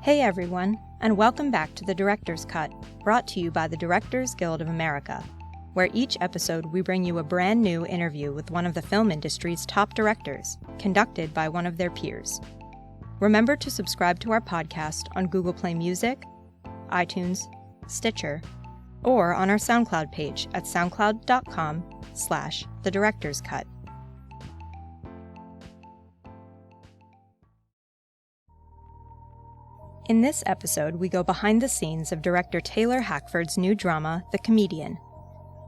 Hey everyone, and welcome back to The Director's Cut, brought to you by the Directors Guild of America, where each episode we bring you a brand new interview with one of the film industry's top directors, conducted by one of their peers. Remember to subscribe to our podcast on Google Play Music, iTunes, Stitcher, or on our SoundCloud page at soundcloud.com/thedirectorscut. In this episode, we go behind the scenes of director Taylor Hackford's new drama, The Comedian.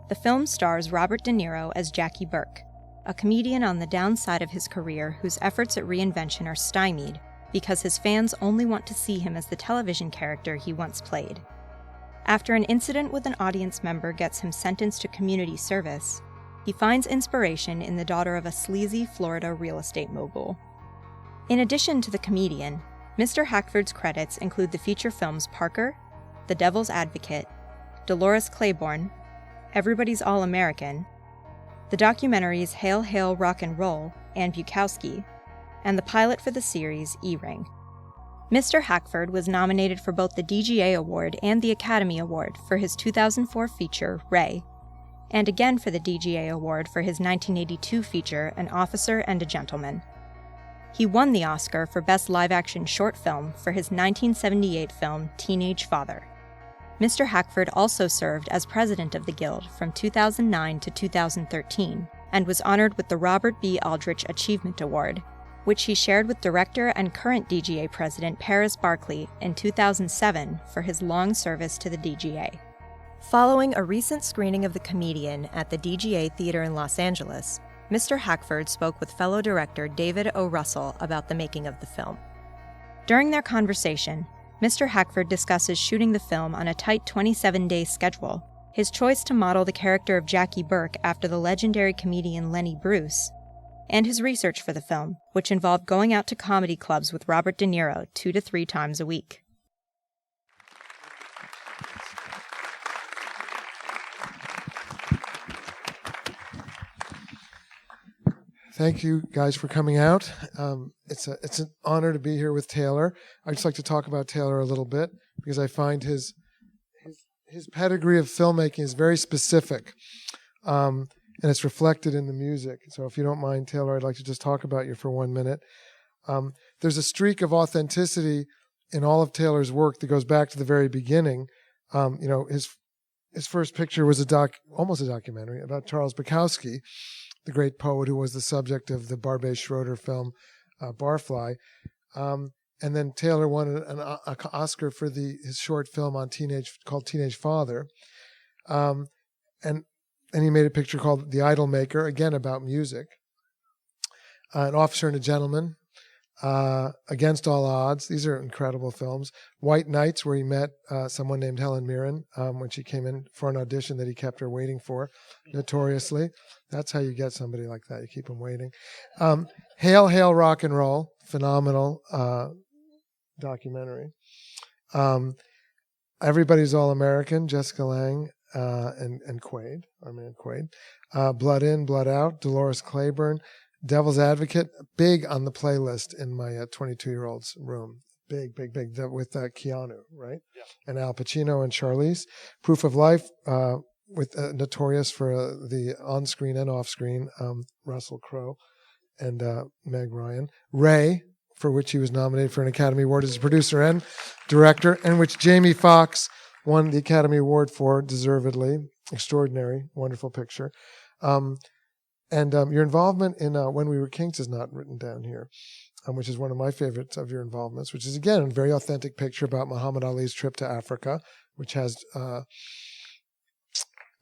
The film stars Robert De Niro as Jackie Burke, a comedian on the downside of his career whose efforts at reinvention are stymied because his fans only want to see him as the television character he once played. After an incident with an audience member gets him sentenced to community service, he finds inspiration in the daughter of a sleazy Florida real estate mogul. In addition to The Comedian, Mr. Hackford's credits include the feature films Parker, The Devil's Advocate, Dolores Claiborne, Everybody's All-American, the documentaries Hail, Hail, Rock and Roll, and Bukowski, and the pilot for the series E-Ring. Mr. Hackford was nominated for both the DGA Award and the Academy Award for his 2004 feature, Ray, and again for the DGA Award for his 1982 feature, An Officer and a Gentleman. He won the Oscar for Best Live-Action Short Film for his 1978 film Teenage Father. Mr. Hackford also served as president of the Guild from 2009 to 2013 and was honored with the Robert B. Aldrich Achievement Award, which he shared with director and current DGA president Paris Barkley in 2007 for his long service to the DGA. Following a recent screening of The Comedian at the DGA Theater in Los Angeles, Mr. Hackford spoke with fellow director David O. Russell about the making of the film. During their conversation, Mr. Hackford discusses shooting the film on a tight 27-day schedule, his choice to model the character of Jackie Burke after the legendary comedian Lenny Bruce, and his research for the film, which involved going out to comedy clubs with Robert De Niro 2 to 3 times a week. Thank you guys for coming out. It's an honor to be here with Taylor. I'd just like to talk about Taylor a little bit because I find his pedigree of filmmaking is very specific, and it's reflected in the music. So if you don't mind, Taylor, I'd like to just talk about you for 1 minute. There's a streak of authenticity in all of Taylor's work that goes back to the very beginning. His first picture was almost a documentary about Charles Bukowski, the great poet who was the subject of the Barbet Schroeder film Barfly. And then Taylor won an Oscar for his short film called Teenage Father. And he made a picture called The Idol Maker, again about music. An Officer and a Gentleman, Against All Odds. These are incredible films. White Nights, where he met someone named Helen Mirren when she came in for an audition that he kept her waiting for, notoriously. That's how you get somebody like that. You keep them waiting. Hail, Hail, Rock and Roll, phenomenal documentary. Everybody's All-American, Jessica Lange and Quaid, our man Quaid. Blood In, Blood Out, Dolores Claiborne. Devil's Advocate, big on the playlist in my 22-year-old's room. Big, with Keanu, right? Yeah. And Al Pacino and Charlize. Proof of Life, with notorious for the on-screen and off-screen Russell Crowe and Meg Ryan. Ray, for which he was nominated for an Academy Award as a producer and director, and which Jamie Foxx won the Academy Award for, deservedly. Extraordinary, wonderful picture. And your involvement in When We Were Kings is not written down here, which is one of my favorites of your involvements, which is, again, a very authentic picture about Muhammad Ali's trip to Africa, which has,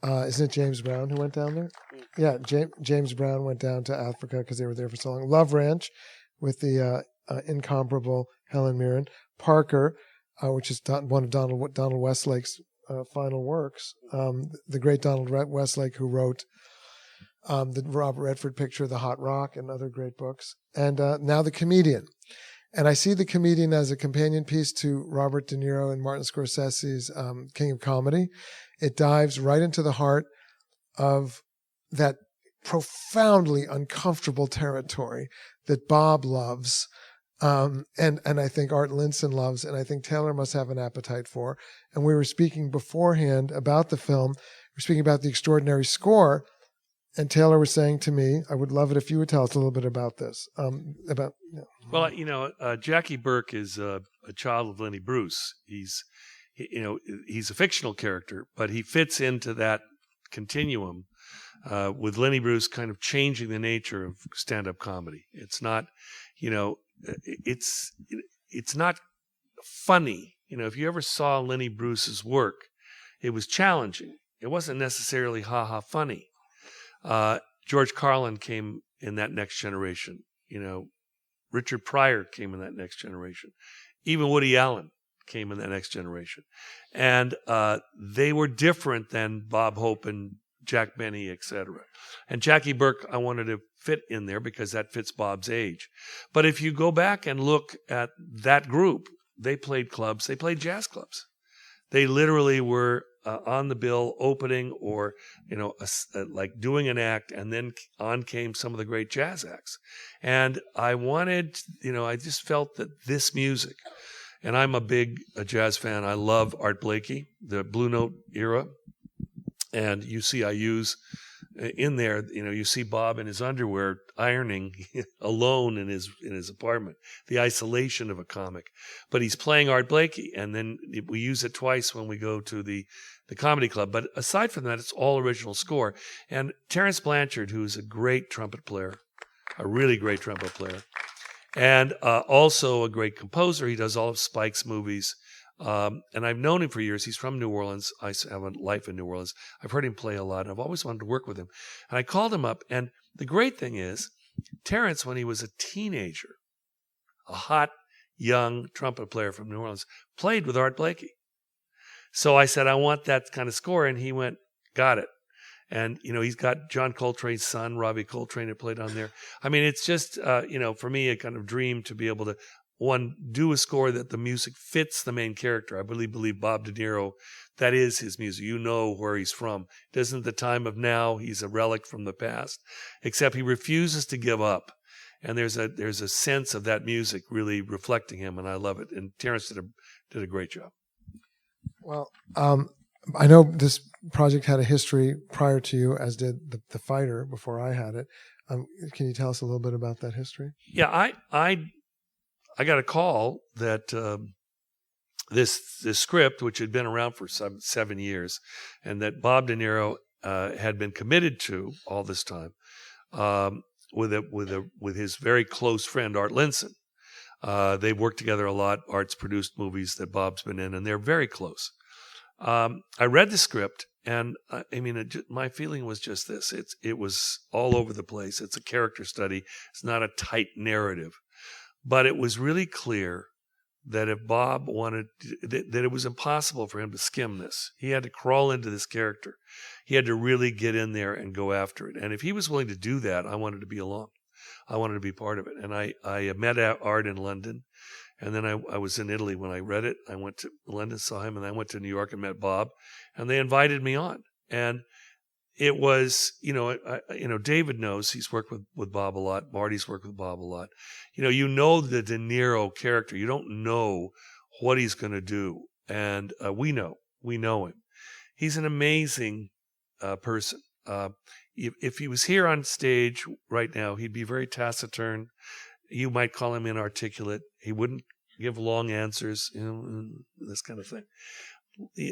isn't it James Brown who went down there? Yeah, James Brown went down to Africa because they were there for so long. Love Ranch with the incomparable Helen Mirren. Parker, which is one of Donald Westlake's final works. The great Donald Westlake, who wrote the Robert Redford picture, The Hot Rock, and other great books. And now The Comedian. And I see The Comedian as a companion piece to Robert De Niro and Martin Scorsese's King of Comedy. It dives right into the heart of that profoundly uncomfortable territory that Bob loves and I think Art Linson loves, and I think Taylor must have an appetite for. And we were speaking beforehand about the film. We're speaking about the extraordinary score, and Taylor was saying to me, "I would love it if you would tell us a little bit about this." Well, Jackie Burke is a child of Lenny Bruce. He's a fictional character, but he fits into that continuum with Lenny Bruce kind of changing the nature of stand-up comedy. It's not, it's not funny. If you ever saw Lenny Bruce's work, it was challenging. It wasn't necessarily ha-ha funny. George Carlin came in that next generation. Richard Pryor came in that next generation. Even Woody Allen came in that next generation. And they were different than Bob Hope and Jack Benny, etc. And Jackie Burke, I wanted to fit in there because that fits Bob's age. But if you go back and look at that group, they played clubs. They played jazz clubs. They literally were on the bill opening or, like doing an act, and then on came some of the great jazz acts. And I wanted, I just felt that this music, and I'm a big jazz fan. I love Art Blakey, the Blue Note era. And you see I use in there, you see Bob in his underwear ironing alone in his apartment, the isolation of a comic. But he's playing Art Blakey, and then we use it twice when we go to the comedy club. But aside from that, it's all original score. And Terence Blanchard, who's a great trumpet player, a really great trumpet player, and also a great composer. He does all of Spike's movies. And I've known him for years. He's from New Orleans. I have a life in New Orleans. I've heard him play a lot. I've always wanted to work with him. And I called him up. And the great thing is, Terence, when he was a teenager, a hot, young trumpet player from New Orleans, played with Art Blakey. So I said, I want that kind of score. And he went, got it. And, he's got John Coltrane's son, Robbie Coltrane, that played on there. I mean, it's just, for me, a kind of dream to be able to do a score that the music fits the main character. I really believe Bob De Niro, that is his music. You know where he's from. It isn't the time of now. He's a relic from the past, except he refuses to give up. And there's a sense of that music really reflecting him, and I love it. And Terence did a great job. Well, I know this project had a history prior to you, as did the Fighter before I had it. Can you tell us a little bit about that history? Yeah, I got a call that this script, which had been around for 7 years, and that Bob De Niro had been committed to all this time, with his very close friend Art Linson. They worked together a lot. Art's produced movies that Bob's been in, and they're very close. I read the script, and my feeling was just this: it was all over the place. It's a character study. It's not a tight narrative. But it was really clear that if Bob wanted, that it was impossible for him to skim this. He had to crawl into this character. He had to really get in there and go after it. And if he was willing to do that, I wanted to be along. I wanted to be part of it. And I met Art in London. And then I was in Italy when I read it. I went to London, saw him, and I went to New York and met Bob. And they invited me on. And it was, David knows, he's worked with Bob a lot. Marty's worked with Bob a lot. The De Niro character. You don't know what he's going to do. And we know him. He's an amazing person. If he was here on stage right now, he'd be very taciturn. You might call him inarticulate. He wouldn't give long answers, this kind of thing.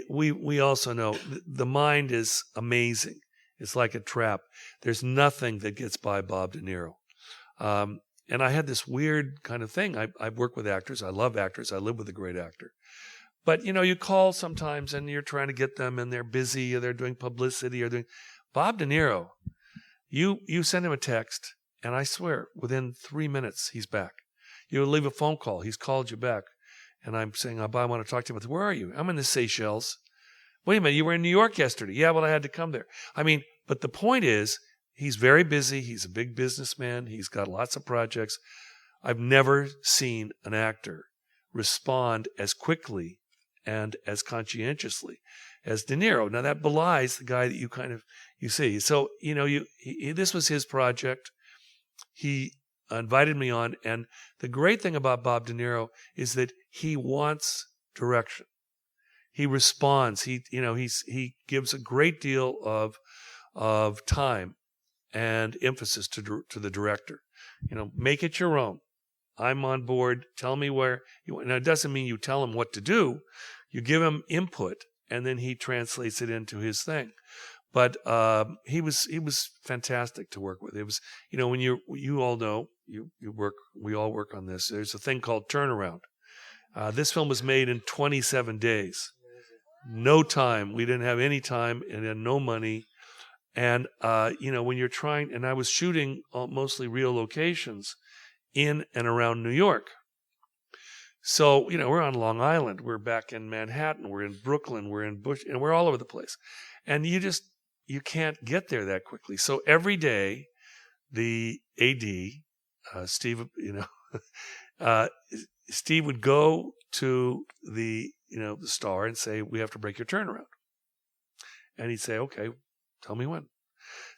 We also know the mind is amazing. It's like a trap. There's nothing that gets by Bob De Niro. And I had this weird kind of thing. I work with actors. I love actors. I live with a great actor. But, you call sometimes and you're trying to get them and they're busy or they're doing publicity or doing... Bob De Niro, you send him a text and I swear within 3 minutes he's back. You leave a phone call. He's called you back. And I'm saying, Bob, I want to talk to you. Where are you? I'm in the Seychelles. Wait a minute, you were in New York yesterday. Yeah, well, I had to come there. But the point is, he's very busy. He's a big businessman. He's got lots of projects. I've never seen an actor respond as quickly and as conscientiously as De Niro. Now, that belies the guy that you see. So, this was his project. He invited me on. And the great thing about Bob De Niro is that he wants direction. He responds. He gives a great deal of time and emphasis to the director. Make it your own. I'm on board. Tell me where you want. Now, it doesn't mean you tell him what to do. You give him input, and then he translates it into his thing. But he was fantastic to work with. It was, when you all know, we all work on this. There's a thing called turnaround. This film was made in 27 days. No time. We didn't have any time and had no money. And, when you're trying, and I was shooting mostly real locations in and around New York. So, we're on Long Island. We're back in Manhattan. We're in Brooklyn. We're in Bush, and we're all over the place. And you can't get there that quickly. So every day, the AD, Steve, Steve would go to the star and say, we have to break your turnaround. And he'd say, okay, tell me when.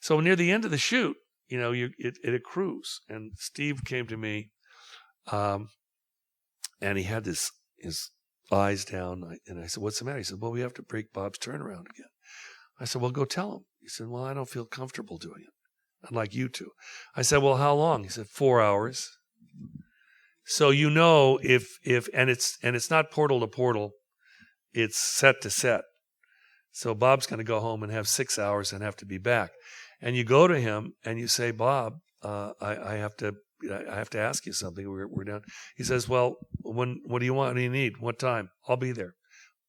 So near the end of the shoot, it accrues. And Steve came to me, and he had his eyes down. And I said, what's the matter? He said, well, we have to break Bob's turnaround again. I said, well, go tell him. He said, well, I don't feel comfortable doing it. Unlike you two. I said, well, how long? He said, 4 hours. So if it's not portal to portal, it's set to set. So Bob's going to go home and have 6 hours and have to be back. And you go to him and you say, Bob, I have to ask you something. We're down. He says, well, what do you want? What do you need? What time? I'll be there.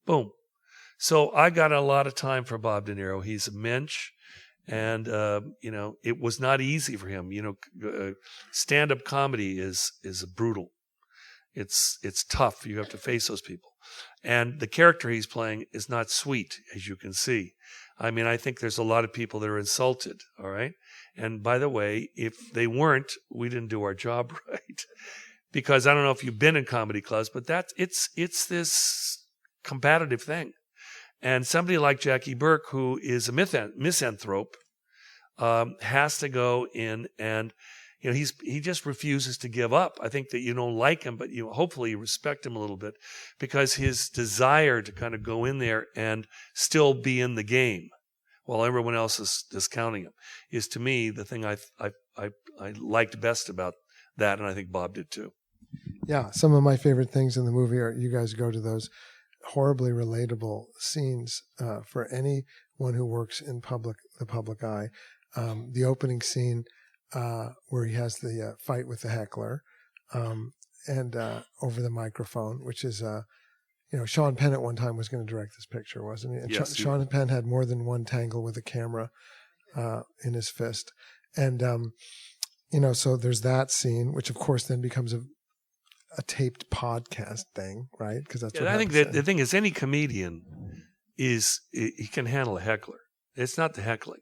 Boom. So I got a lot of time for Bob De Niro. He's a mensch. And, it was not easy for him. Stand-up comedy is brutal. It's tough. You have to face those people. And the character he's playing is not sweet, as you can see. I mean, I think there's a lot of people that are insulted, all right? And by the way, if they weren't, we didn't do our job right. Because I don't know if you've been in comedy clubs, but it's this combative thing. And somebody like Jackie Burke, who is a misanthrope, has to go in and, he just refuses to give up. I think that you don't like him, but hopefully you respect him a little bit, because his desire to kind of go in there and still be in the game while everyone else is discounting him is, to me, the thing I liked best about that, and I think Bob did too. Yeah, some of my favorite things in the movie are you guys go to those horribly relatable scenes for anyone who works in the public eye. The opening scene where he has the fight with the heckler and over the microphone, which is, Sean Penn at one time was going to direct this picture, wasn't he? And Yes, Sean Penn had more than one tangle with a camera in his fist. And, so there's that scene, which of course then becomes a taped podcast thing, right? Because that's what I think that the thing is, any comedian he can handle a heckler. It's not the heckling.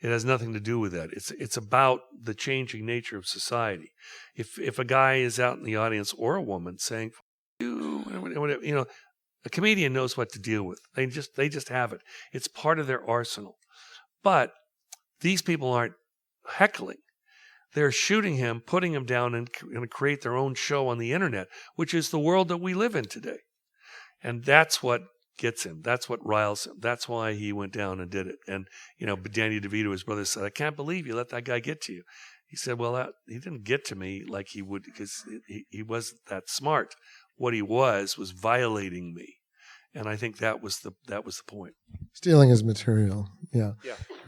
It has nothing to do with that. It's about the changing nature of society. If a guy is out in the audience, or a woman, saying you, a comedian knows what to deal with. They just have it. It's part of their arsenal. But these people aren't heckling. They're shooting him, putting him down, and going to create their own show on the internet, which is the world that we live in today. And that's what gets him. That's what riles him. That's why he went down and did it. And, Danny DeVito, his brother, said, I can't believe you let that guy get to you. He said, well, he didn't get to me like he would, because he wasn't that smart. What he was violating me. And I think that was the point. Stealing his material. Yeah.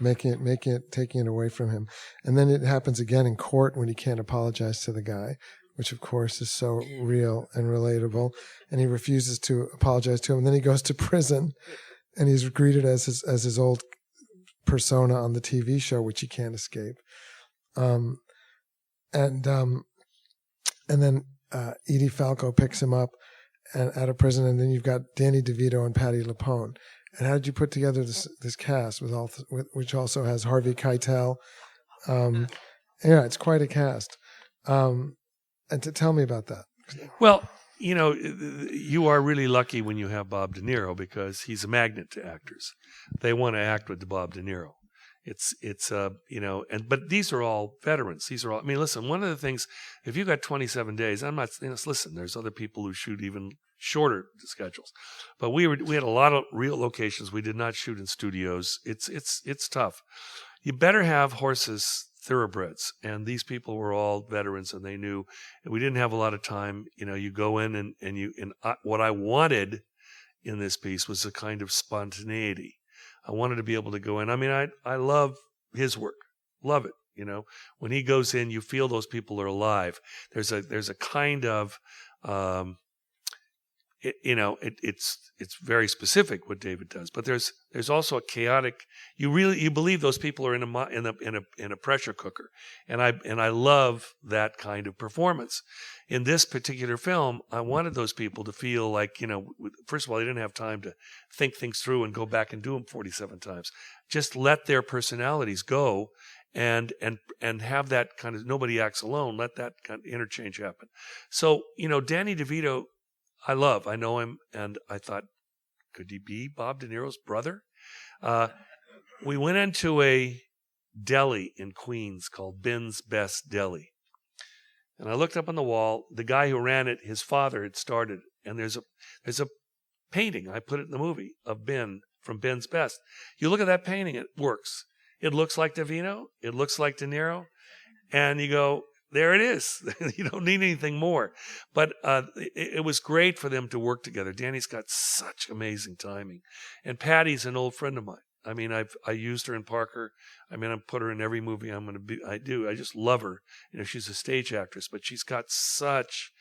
Taking it away from him. And then it happens again in court when he can't apologize to the guy, which of course is so real and relatable. And he refuses to apologize to him. And then he goes to prison, and he's greeted as his old persona on the TV show, which he can't escape. And then Edie Falco picks him up out of prison, and then you've got Danny DeVito and Patti LuPone. And how did you put together this cast which also has Harvey Keitel? It's quite a cast. And to tell me about that. Well, you are really lucky when you have Bob De Niro, because he's a magnet to actors. They want to act with Bob De Niro. It's but these are all veterans. These are all. I mean, listen. One of the things, if you got 27 days, I'm not. Listen, there's other people who shoot even shorter schedules, but we had a lot of real locations. We did not shoot in studios. It's tough. You better have horses, thoroughbreds, and these people were all veterans, and they knew. And we didn't have a lot of time. You go in and what I wanted in this piece was a kind of spontaneity. I wanted to be able to go in. I mean, I love his work, love it. When he goes in, you feel those people are alive. There's a kind of, it's very specific what David does, but there's also a chaotic. You believe those people are in a pressure cooker, and I love that kind of performance. In this particular film, I wanted those people to feel like, first of all, they didn't have time to think things through and go back and do them 47 times. Just let their personalities go and have that kind of, nobody acts alone. Let that kind of interchange happen. So, Danny DeVito, I know him, and I thought, could he be Bob De Niro's brother? We went into a deli in Queens called Ben's Best Deli. And I looked up on the wall. The guy who ran it, his father had started. And there's a painting, I put it in the movie, of Ben from Ben's Best. You look at that painting, it works. It looks like DeVito. It looks like De Niro. And you go, there it is. You don't need anything more. But it was great for them to work together. Danny's got such amazing timing. And Patty's an old friend of mine. I mean, I used her in Parker. I mean, I put her in every movie I do. I just love her. She's a stage actress, but she's got such,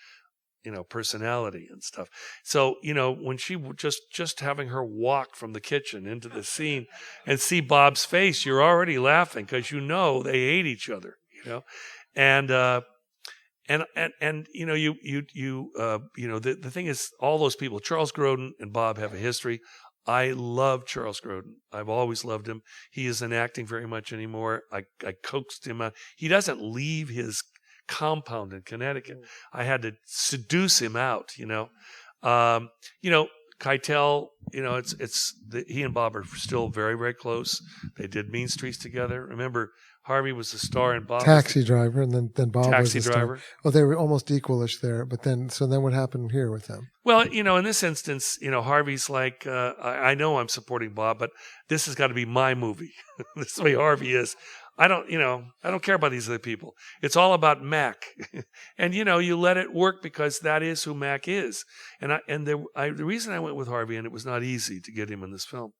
personality and stuff. So, when she just having her walk from the kitchen into the scene and see Bob's face, you're already laughing because they hate each other, and the thing is, all those people, Charles Grodin and Bob, have a history. I love Charles Grodin. I've always loved him. He isn't acting very much anymore. I coaxed him out. He doesn't leave his compound in Connecticut. I had to seduce him out. Keitel. He and Bob are still very, very close. They did Mean Streets together. Remember, Harvey was the star and Bob Taxi Driver, and then Bob was the Driver. Star. Well, they were almost equalish there, but then what happened here with them? Well, in this instance, Harvey's like, I know I'm supporting Bob, but this has got to be my movie. This is the way Harvey is. I don't care about these other people. It's all about Mac, and you let it work because that is who Mac is. And the reason I went with Harvey, and it was not easy to get him in this film.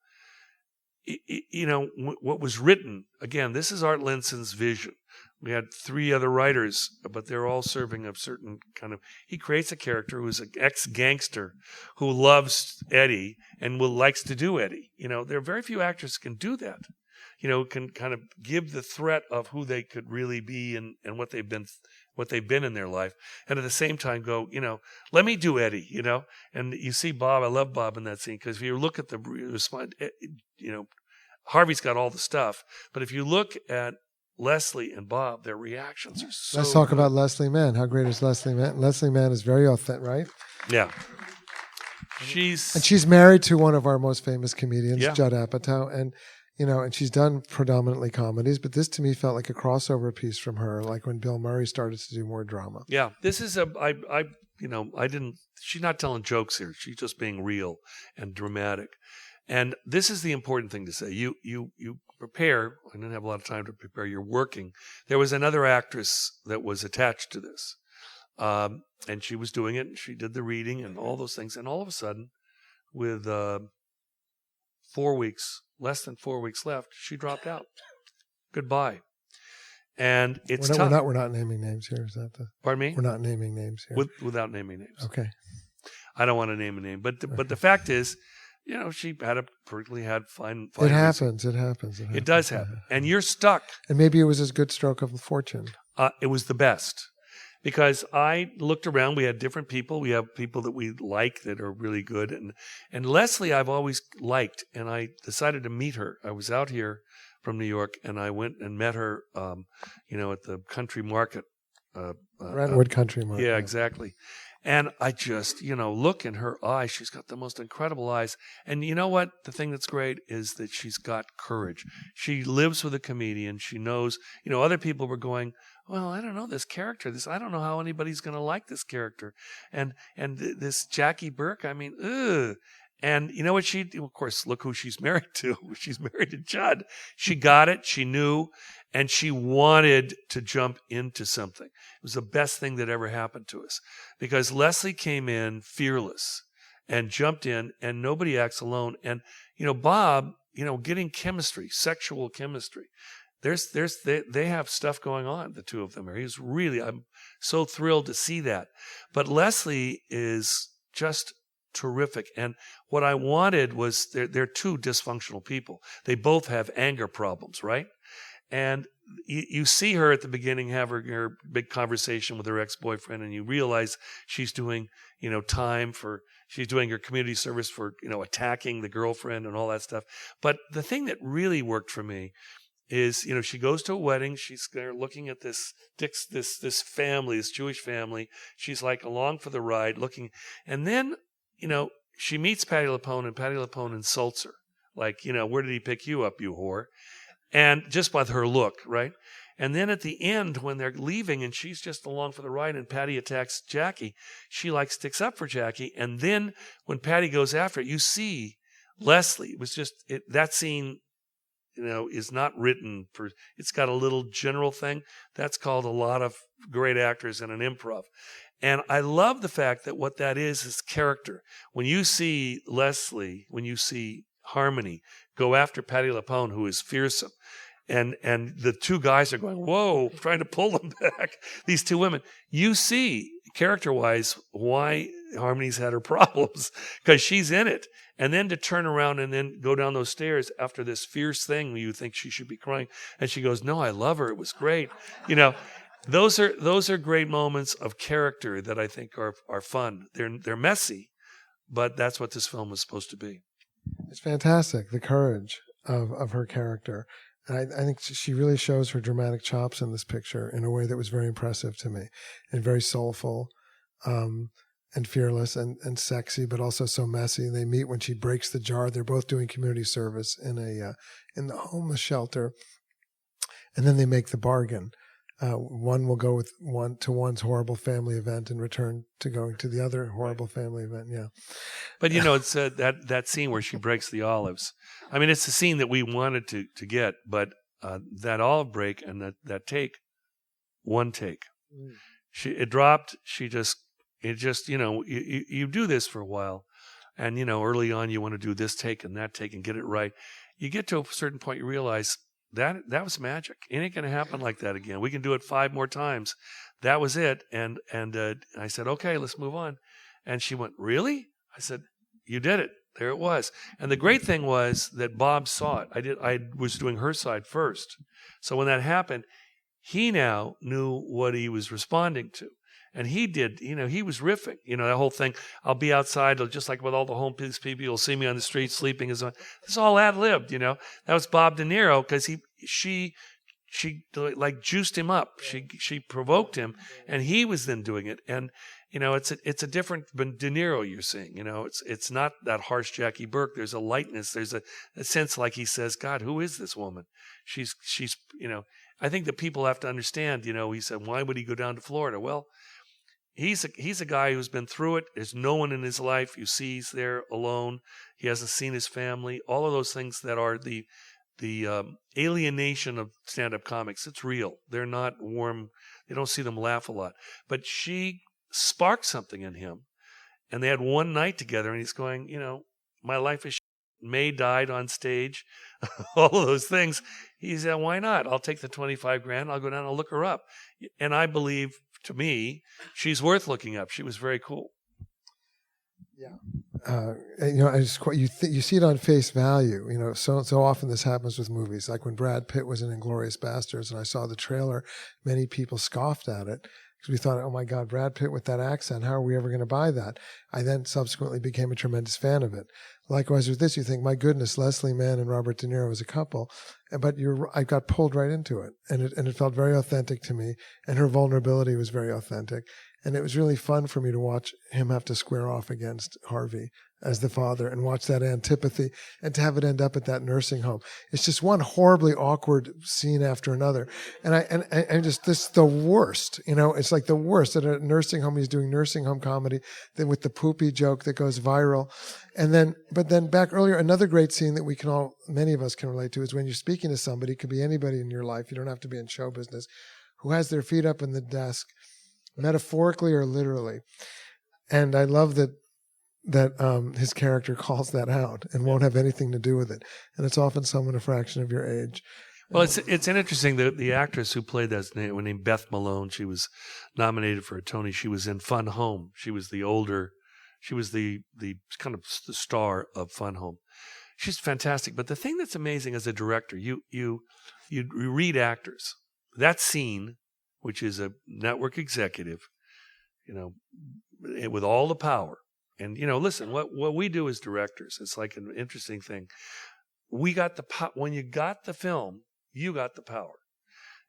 What was written, again, this is Art Linson's vision. We had 3 other writers, but they're all serving a certain kind of, he creates a character who's an ex-gangster who loves Eddie and likes to do Eddie. There are very few actors who can do that. Can kind of give the threat of who they could really be and what they've been in their life. And at the same time go, let me do Eddie, and you see Bob, I love Bob in that scene. Cause if you look at the response, Harvey's got all the stuff, but if you look at Leslie and Bob, their reactions are so Let's talk good. about Leslie Mann. How great is Leslie Mann? Leslie Mann is very authentic, right? Yeah. She's married to one of our most famous comedians, Yeah. Judd Apatow, and she's done predominantly comedies, but this to me felt like a crossover piece from her, like when Bill Murray started to do more drama. Yeah, this is she's not telling jokes here. She's just being real and dramatic. And this is the important thing to say. You prepare. I didn't have a lot of time to prepare. You're working. There was another actress that was attached to this. And she was doing it, and she did the reading and all those things. And all of a sudden, with 4 weeks, less than 4 weeks left, she dropped out. Goodbye. And it's tough. We're not naming names here. Is that the? Pardon me? We're not naming names here. Without naming names. Okay. I don't want to name a name, but the fact is, she had fine. It happens. It does happen, and you're stuck. And maybe it was a good stroke of fortune. It was the best. Because I looked around, we had different people. We have people that we like that are really good. And Leslie I've always liked, and I decided to meet her. I was out here from New York, and I went and met her, at the country market. Brentwood Country Market. Yeah, exactly. And I just, look in her eyes. She's got the most incredible eyes. And you know what? The thing that's great is that she's got courage. She lives with a comedian. She knows, other people were going, well, I don't know this character. I don't know how anybody's going to like this character. And this Jackie Burke, I mean, ugh. And you know what of course, look who she's married to. She's married to Judd. She got it. She knew. And she wanted to jump into something. It was the best thing that ever happened to us. Because Leslie came in fearless and jumped in, and nobody acts alone. And, Bob, getting chemistry, sexual chemistry. They have stuff going on, the two of them. I'm so thrilled to see that. But Leslie is just terrific. And what I wanted was, they're two dysfunctional people. They both have anger problems, right? And you see her at the beginning have her big conversation with her ex-boyfriend, and you realize she's doing, she's doing her community service for, attacking the girlfriend and all that stuff. But the thing that really worked for me is, she goes to a wedding. She's there looking at this family, this Jewish family. She's like along for the ride looking. And then, she meets Patti LuPone, and Patti LuPone insults her. Like, where did he pick you up, you whore? And just by her look, right? And then at the end, when they're leaving and she's just along for the ride and Patty attacks Jackie, she sticks up for Jackie. And then when Patty goes after it, you see Leslie. It was just, that scene, is not written for, it's got a little general thing. That's called a lot of great actors in an improv. And I love the fact that what that is character. When you see Leslie, when you see Harmony go after Patti LuPone, who is fearsome, and the two guys are going, whoa, trying to pull them back, these two women, you see character-wise why Harmony's had her problems, because she's in it. And then to turn around and then go down those stairs after this fierce thing where you think she should be crying, and she goes, no, I love her, it was great. Those are great moments of character that I think are fun. They're messy, but that's what this film was supposed to be. It's fantastic, the courage of her character. And I think she really shows her dramatic chops in this picture in a way that was very impressive to me, and very soulful, and fearless and sexy, but also so messy. They meet when she breaks the jar. They're both doing community service in the homeless shelter, and then they make the bargain. One will go with one's horrible family event and return to going to the other horrible family event. Yeah. But it's that scene where she breaks the olives. I mean, it's the scene that we wanted to get, but that olive break and that take, one take. It dropped. You do this for a while, and early on you want to do this take and that take and get it right. You get to a certain point, you realize that was magic. It ain't going to happen like that again. We can do it 5 more times. That was it. And I said, okay, let's move on. And she went, really? I said, you did it. There it was. And the great thing was that Bob saw it. I was doing her side first. So when that happened, he now knew what he was responding to. And he did, he was riffing, that whole thing. I'll be outside, just like with all the homeless people, you'll see me on the street sleeping. It's all ad-libbed, That was Bob De Niro, because she like juiced him up. She provoked him, and he was then doing it. And, it's a different De Niro you're seeing. It's not that harsh Jackie Burke. There's a lightness. There's a sense like he says, God, who is this woman? She's I think that people have to understand, he said, why would he go down to Florida? Well, he's a guy who's been through it. There's no one in his life. You see he's there alone. He hasn't seen his family. All of those things that are the alienation of stand-up comics. It's real. They're not warm. They don't see them laugh a lot. But she sparked something in him. And they had one night together, and he's going, my life is shit. May died on stage. All of those things. He said, why not? I'll take the $25,000. I'll go down and look her up. And I believe, to me, she's worth looking up. She was very cool. Yeah. You see it on face value. So often this happens with movies. Like when Brad Pitt was in Inglourious Basterds, and I saw the trailer, many people scoffed at it because we thought, oh my God, Brad Pitt with that accent, how are we ever going to buy that? I then subsequently became a tremendous fan of it. Likewise with this, you think, my goodness, Leslie Mann and Robert De Niro was a couple, but I got pulled right into it, and it felt very authentic to me, and her vulnerability was very authentic. And it was really fun for me to watch him have to square off against Harvey as the father and watch that antipathy and to have it end up at that nursing home. It's just one horribly awkward scene after another. And just this, the worst, it's like the worst at a nursing home. He's doing nursing home comedy, then with the poopy joke that goes viral. But then back earlier, another great scene that many of us can relate to is when you're speaking to somebody, it could be anybody in your life, you don't have to be in show business, who has their feet up in the desk, metaphorically or literally. And I love that his character calls that out and won't have anything to do with it. And it's often someone a fraction of your age. Well, it's interesting that the actress who played that was named Beth Malone. She was nominated for a Tony. She was in Fun Home. She was the kind of the star of Fun Home. She's fantastic. But the thing that's amazing as a director, you read actors. That scene, which is a network executive, with all the power. And, listen, what we do as directors, it's like an interesting thing. We got when you got the film, you got the power.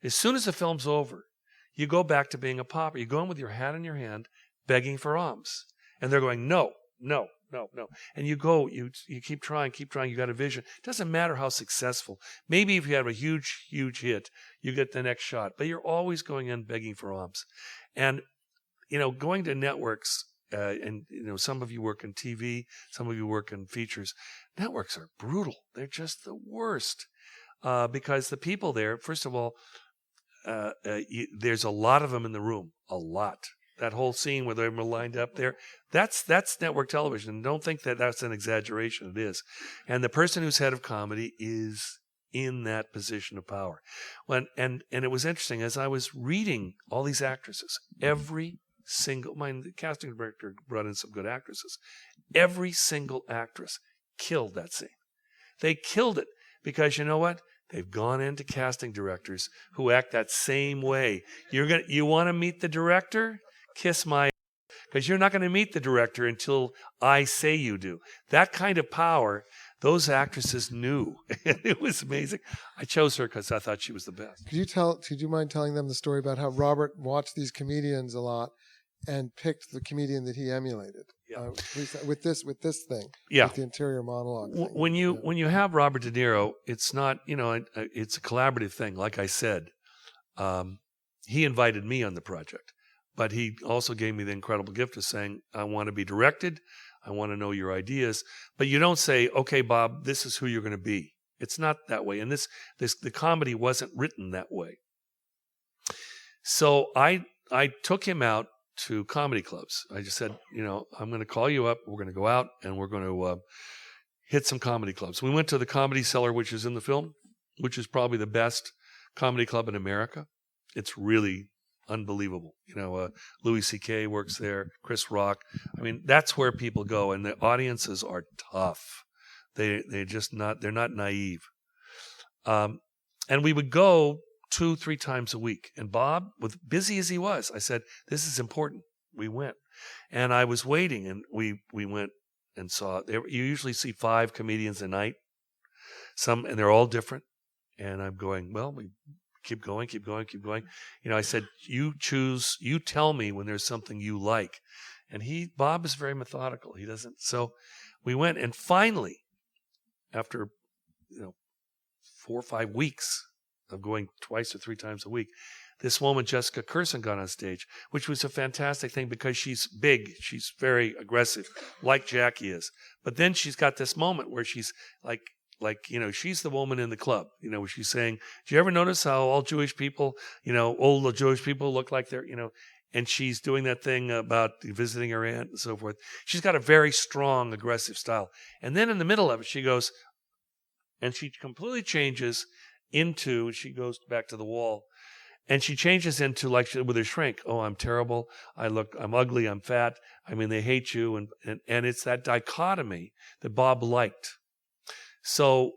As soon as the film's over, you go back to being a pauper. You go in with your hat in your hand, begging for alms. And they're going, no, no, no, no. And you go, you keep trying, you got a vision. It doesn't matter how successful. Maybe if you have a huge, huge hit, you get the next shot. But you're always going in begging for alms. And, going to networks, some of you work in TV, some of you work in features. Networks are brutal. They're just the worst because the people there, first of all, there's a lot of them in the room, a lot. That whole scene where they were lined up there, that's network television. Don't think that that's an exaggeration. It is. And the person who's head of comedy is in that position of power. And it was interesting, as I was reading all these actresses, the casting director brought in some good actresses. Every single actress killed that scene. They killed it because you know what? They've gone into casting directors who act that same way. You want to meet the director? Kiss my, because you're not going to meet the director until I say you do. That kind of power, those actresses knew. It was amazing. I chose her because I thought she was the best. Could you mind telling them the story about how Robert watched these comedians a lot and picked the comedian that he emulated? Yeah. With this thing, yeah, with the interior monologue thing. When you have Robert De Niro, it's not, it's a collaborative thing. Like I said, he invited me on the project, but he also gave me the incredible gift of saying, I want to be directed. I want to know your ideas, but you don't say, okay, Bob, this is who you're going to be. It's not that way. And the comedy wasn't written that way. So I took him out to comedy clubs. I just said, I'm going to call you up. We're going to go out and we're going to hit some comedy clubs. We went to the Comedy Cellar, which is in the film, which is probably the best comedy club in America. It's really unbelievable. Louis C.K. works there, Chris Rock. I mean, that's where people go, and the audiences are tough. They're not naive. And we would go 2-3 times a week. And Bob, with busy as he was, I said, this is important. We went. And I was waiting, and we went and saw. You usually see 5 comedians a night, and they're all different. And I'm going, well, we keep going. I said, you tell me when there's something you like. And Bob is very methodical. He doesn't. So we went, and finally, after 4 or 5 weeks of going 2 or 3 times a week, this woman, Jessica Kirson, got on stage, which was a fantastic thing because she's big. She's very aggressive, like Jackie is. But then she's got this moment where she's like, she's the woman in the club, where she's saying, do you ever notice how all Jewish people, old Jewish people look like they're, and she's doing that thing about visiting her aunt and so forth. She's got a very strong, aggressive style. And then in the middle of it, she goes, and she completely changes she goes back to the wall, and she changes into like with her shrink. Oh, I'm terrible. I'm ugly. I'm fat. I mean, they hate you. And it's that dichotomy that Bob liked. So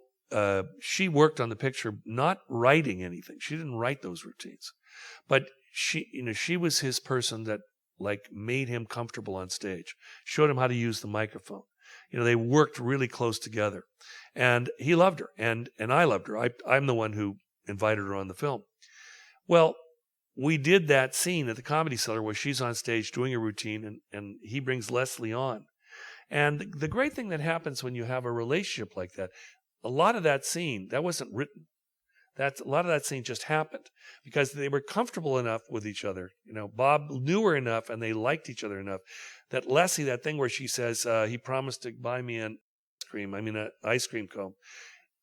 she worked on the picture, not writing anything. She didn't write those routines, but she was his person that made him comfortable on stage, showed him how to use the microphone. They worked really close together, and he loved her, and I loved her. I'm the one who invited her on the film. Well, we did that scene at the Comedy Cellar where she's on stage doing a routine and he brings Leslie on. And the great thing that happens when you have a relationship like that, a lot of that scene, that wasn't written. A lot of that scene just happened because they were comfortable enough with each other. Bob knew her enough and they liked each other enough that Leslie, that thing where she says, he promised to buy me an ice cream cone.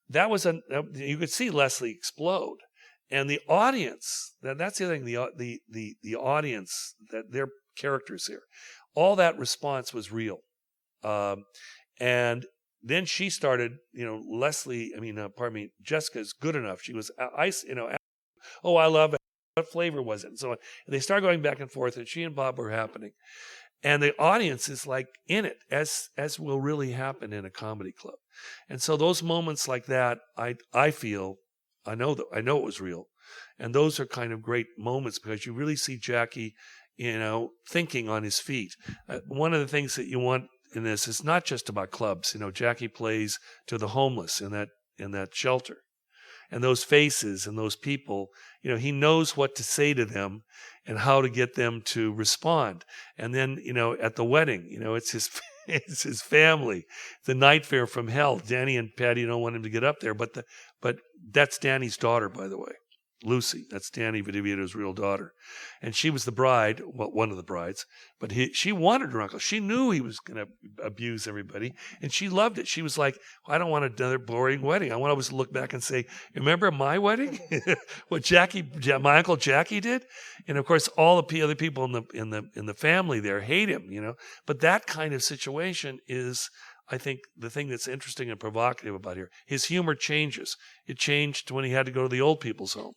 You could see Leslie explode. And the audience, that's the other thing, the audience, that their characters here, all that response was real. And then she started, Jessica's good enough. She was I love it. What flavor was it? And so on. And they start going back and forth, and she and Bob were happening. And the audience is like in it, as will really happen in a comedy club. And so those moments like that, I feel, I know it was real. And those are kind of great moments because you really see Jackie, thinking on his feet. One of the things that you want in this is not just about clubs. Jackie plays to the homeless in that shelter. And those faces and those people, he knows what to say to them and how to get them to respond. And then, at the wedding, it's his family. The night fair from hell. Danny and Patty don't want him to get up there, but that's Danny's daughter, by the way. Lucy, that's Danny Vito's real daughter. And she was the bride, well, one of the brides, but she wanted her uncle. She knew he was going to abuse everybody, and she loved it. She was like, I don't want another boring wedding. I want to always look back and say, remember my wedding? What my Uncle Jackie did? And of course, all the other people in the family there hate him, But that kind of situation is, I think, the thing that's interesting and provocative about here. His humor changes. It changed when he had to go to the old people's home.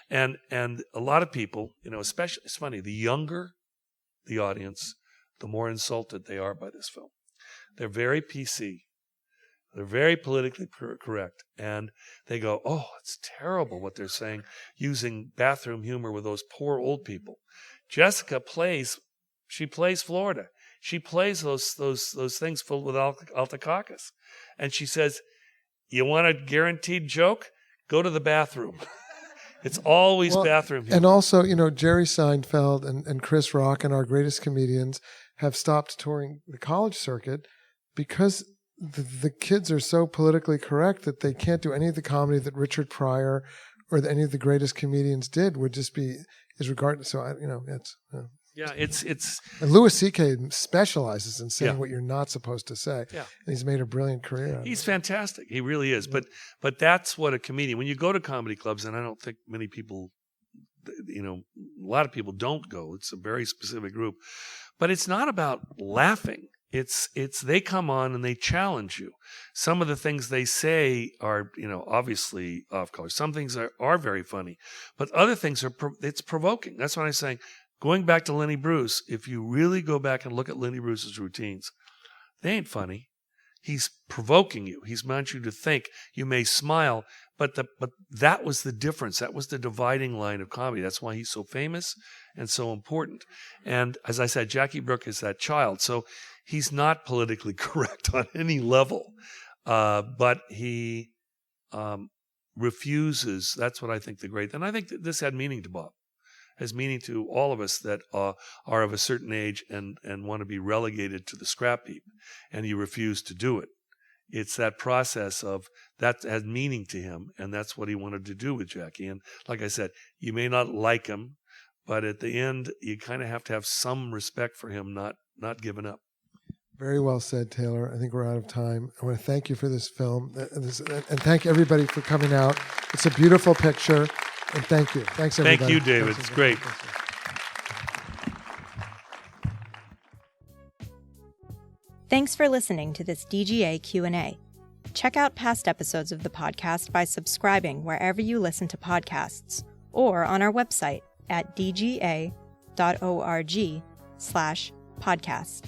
And a lot of people, especially, it's funny, the younger the audience, the more insulted they are by this film. They're very PC. They're very politically correct. And they go, oh, it's terrible what they're saying, using bathroom humor with those poor old people. Jessica plays Florida. She plays those things filled with altacoccus. And she says, you want a guaranteed joke? Go to the bathroom. It's always bathroom humor. And also, Jerry Seinfeld and Chris Rock and our greatest comedians have stopped touring the college circuit because the kids are so politically correct that they can't do any of the comedy that Richard Pryor or any of the greatest comedians did. Would just be is regarded. So it's. It's and Louis C.K. specializes in saying what you're not supposed to say. Yeah. And he's made a brilliant career. He's fantastic. He really is. But that's what a comedian. When you go to comedy clubs, and I don't think many people, a lot of people don't go. It's a very specific group. But it's not about laughing. It's they come on and they challenge you. Some of the things they say are, obviously off color. Some things are very funny, but other things it's provoking. That's what I'm saying. Going back to Lenny Bruce, if you really go back and look at Lenny Bruce's routines, they ain't funny. He's provoking you. He's meant you to think. You may smile, but that was the difference. That was the dividing line of comedy. That's why he's so famous and so important. And as I said, Jackie Burke is that child. So he's not politically correct on any level, but he refuses. That's what I think the great. And I think that this had meaning to Bob. Has meaning to all of us that are of a certain age and want to be relegated to the scrap heap, and you refuse to do it. It's that process of that has meaning to him, and that's what he wanted to do with Jackie. And like I said, you may not like him, but at the end, you kind of have to have some respect for him, not giving up. Very well said, Taylor. I think we're out of time. I want to thank you for this film, and thank everybody for coming out. It's a beautiful picture. And thank you. Thanks, everybody. Thank you, David. It's great. Thanks for listening to this DGA Q&A. Check out past episodes of the podcast by subscribing wherever you listen to podcasts or on our website at dga.org/podcast.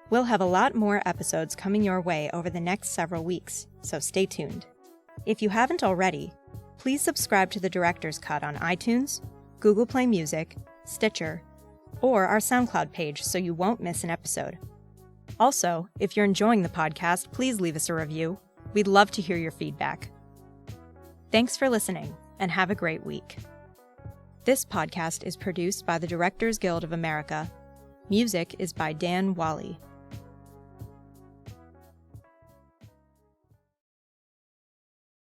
We'll have a lot more episodes coming your way over the next several weeks, so stay tuned. If you haven't already, please subscribe to The Director's Cut on iTunes, Google Play Music, Stitcher, or our SoundCloud page so you won't miss an episode. Also, if you're enjoying the podcast, please leave us a review. We'd love to hear your feedback. Thanks for listening, and have a great week. This podcast is produced by the Directors Guild of America. Music is by Dan Wally.